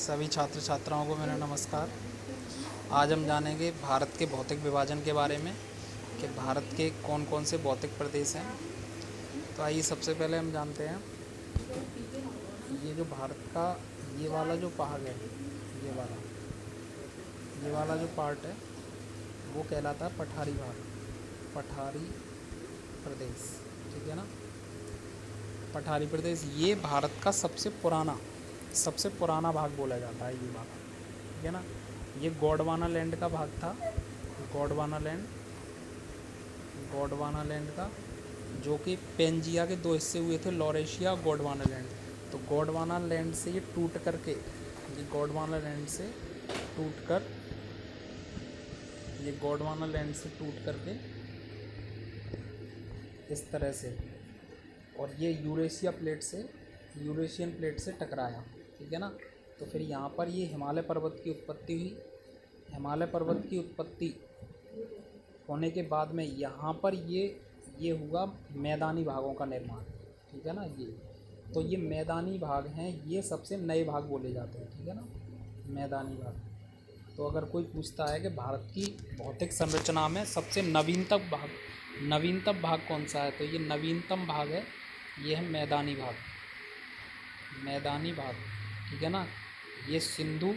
सभी छात्र छात्राओं को मेरा नमस्कार। आज हम जानेंगे भारत के भौतिक विभाजन के बारे में कि भारत के कौन कौन से भौतिक प्रदेश हैं। तो आइए सबसे पहले हम जानते हैं ये जो भारत का ये वाला जो भाग है, ये वाला जो पार्ट है वो कहलाता है पठारी भाग, पठारी प्रदेश। ठीक है ना। पठारी प्रदेश ये भारत का सबसे पुराना भाग बोला जाता है ये वाला। ठीक है ना। ये गोंडवाना लैंड का भाग था, गोंडवाना लैंड का, जो कि पेंजिया के दो हिस्से हुए थे, लॉरेशिया और गोंडवाना लैंड। तो गोंडवाना लैंड से ये टूट करके, ये गोंडवाना लैंड से टूट करके इस तरह से, और ये यूरेशियन प्लेट से टकराया। ठीक है ना। तो फिर यहाँ पर ये हिमालय पर्वत की उत्पत्ति हुई। हिमालय पर्वत की उत्पत्ति होने के बाद में यहाँ पर ये हुआ मैदानी भागों का निर्माण। ठीक है ना। तो ये मैदानी भाग हैं, ये सबसे नए भाग बोले जाते हैं। ठीक है ना, मैदानी भाग। तो अगर कोई पूछता है कि भारत की भौतिक संरचना में सबसे नवीनतम भाग कौन सा है, तो ये नवीनतम भाग है, ये है मैदानी भाग। ठीक है ना। ये सिंधु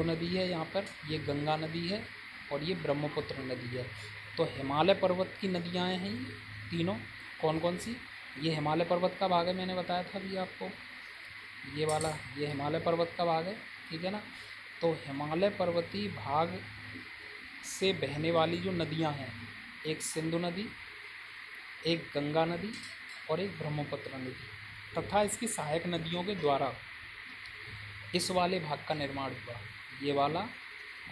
नदी है, यहाँ पर ये गंगा नदी है और ये ब्रह्मपुत्र नदी है। तो हिमालय पर्वत की नदियाँ हैं ये तीनों। कौन कौन सी? ये हिमालय पर्वत का भाग है, मैंने बताया था अभी आपको, ये वाला ये हिमालय पर्वत का भाग है। ठीक है ना। तो हिमालय पर्वतीय भाग से बहने वाली जो नदियाँ हैं, एक सिंधु नदी, एक गंगा नदी और एक ब्रह्मपुत्र नदी, तथा इसकी सहायक नदियों के द्वारा इस वाले भाग का निर्माण हुआ, ये वाला,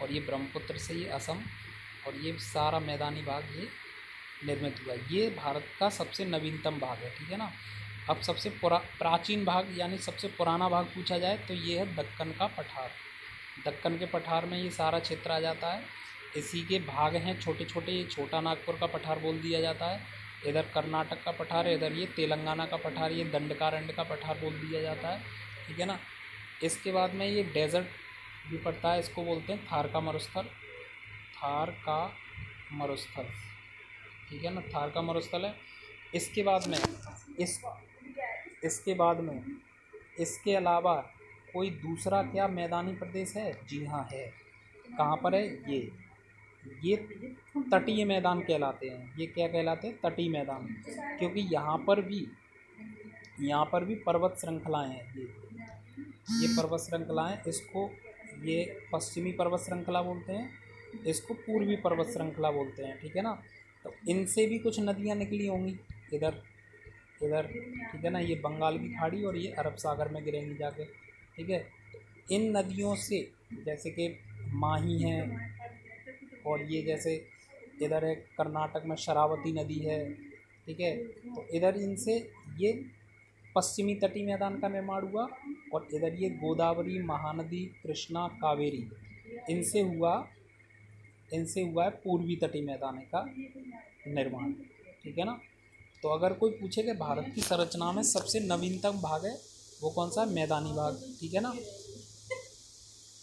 और ये ब्रह्मपुत्र से ये असम और ये सारा मैदानी भाग ये निर्मित हुआ। ये भारत का सबसे नवीनतम भाग है। ठीक है ना। अब सबसे प्राचीन भाग यानी सबसे पुराना भाग पूछा जाए तो ये है दक्कन का पठार। दक्कन के पठार में ये सारा क्षेत्र आ जाता है। इसी के भाग हैं छोटे छोटे, ये छोटा नागपुर का पठार बोल दिया जाता है, इधर कर्नाटक का पठार है, इधर ये तेलंगाना का पठार, ये दंडकारण्य का पठार बोल दिया जाता है। ठीक है ना। इसके बाद में ये डेजर्ट भी पड़ता है, इसको बोलते हैं थार का मरुस्थल। ठीक है ना, थार का मरुस्थल है। इसके बाद में इसके अलावा कोई दूसरा क्या मैदानी प्रदेश है? जी हाँ है। कहाँ पर है? ये तटीय मैदान कहलाते हैं। ये क्या कहलाते हैं? तटीय मैदान। क्योंकि यहाँ पर भी पर्वत श्रृंखलाएँ हैं। ये पर्वत श्रृंखलाएँ, इसको ये पश्चिमी पर्वत श्रृंखला बोलते हैं, इसको पूर्वी पर्वत श्रृंखला बोलते हैं। ठीक है ना। तो इनसे भी कुछ नदियाँ निकली होंगी इधर। ठीक है ना। ये बंगाल की खाड़ी और ये अरब सागर में गिरेंगी जाके। ठीक है। तो इन नदियों से, जैसे कि माही है, और ये जैसे इधर है कर्नाटक में शरावती नदी है। ठीक है। तो इधर इनसे ये पश्चिमी तटीय मैदान का निर्माण हुआ, और इधर ये गोदावरी, महानदी, कृष्णा, कावेरी, इनसे हुआ है पूर्वी तटीय मैदान का निर्माण। ठीक है ना। तो अगर कोई पूछे कि भारत की संरचना में सबसे नवीनतम भाग है वो कौन सा है? मैदानी भाग। ठीक है ना।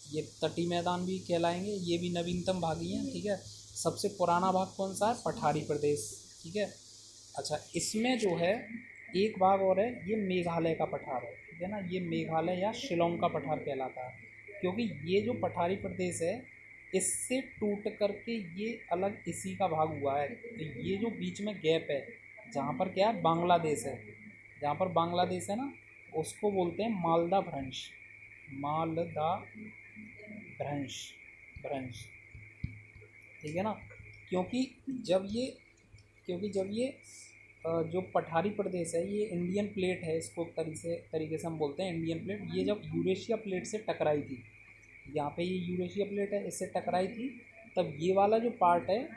ये तटीय मैदान भी कहलाएंगे, ये भी नवीनतम भाग ही हैं। ठीक है। सबसे पुराना भाग कौन सा है? पठारी प्रदेश। ठीक है। अच्छा, इसमें जो है एक भाग और है, ये मेघालय का पठार है। ठीक है ना। ये मेघालय या शिलोंग का पठार कहलाता है, क्योंकि ये जो पठारी प्रदेश है इससे टूट करके ये अलग इसी का भाग हुआ है। तो ये जो बीच में गैप है, जहाँ पर क्या है, बांग्लादेश है, जहाँ पर बांग्लादेश है ना, उसको बोलते हैं मालदा भ्रंश। ठीक है ना। क्योंकि जब ये जो पठारी प्रदेश है, ये इंडियन प्लेट है, इसको तरीके से हम बोलते हैं इंडियन प्लेट। ये जब यूरेशिया प्लेट से टकराई थी, यहाँ पे ये यूरेशिया प्लेट है, इससे टकराई थी, तब ये वाला जो पार्ट है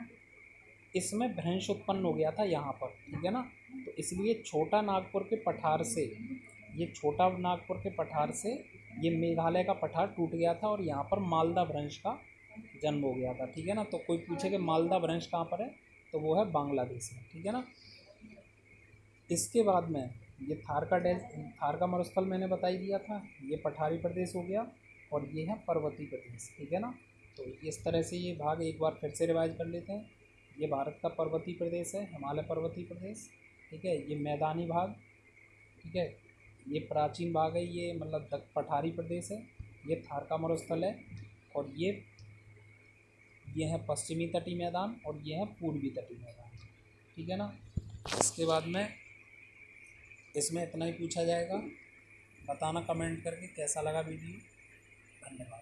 इसमें भ्रंश उत्पन्न हो गया था यहाँ पर। ठीक है ना। तो इसलिए छोटा नागपुर के पठार से ये मेघालय का पठार टूट गया था, और यहाँ पर मालदा भ्रंश का जन्म हो गया था। ठीक है ना। तो कोई पूछे कि मालदा भ्रंश कहाँ पर है, तो वो है बांग्लादेश में। ठीक है ना। इसके बाद में ये थार का मरुस्थल मैंने बता ही दिया था, ये पठारी प्रदेश हो गया, और ये है पर्वतीय प्रदेश, ठीक है ना। तो इस तरह से ये भाग एक बार फिर से रिवाइज कर लेते हैं। ये भारत का पर्वतीय प्रदेश है, हिमालय पर्वतीय प्रदेश, ठीक है। ये मैदानी भाग, ठीक है। ये प्राचीन भाग है, ये मतलब पठारी प्रदेश है। ये थार का मरुस्थल है, और ये है पश्चिमी तटीय मैदान, और ये है पूर्वी तटीय मैदान, ठीक है ना। इसके बाद में इसमें इतना ही पूछा जाएगा। बताना कमेंट करके कैसा लगा वीडियो। धन्यवाद।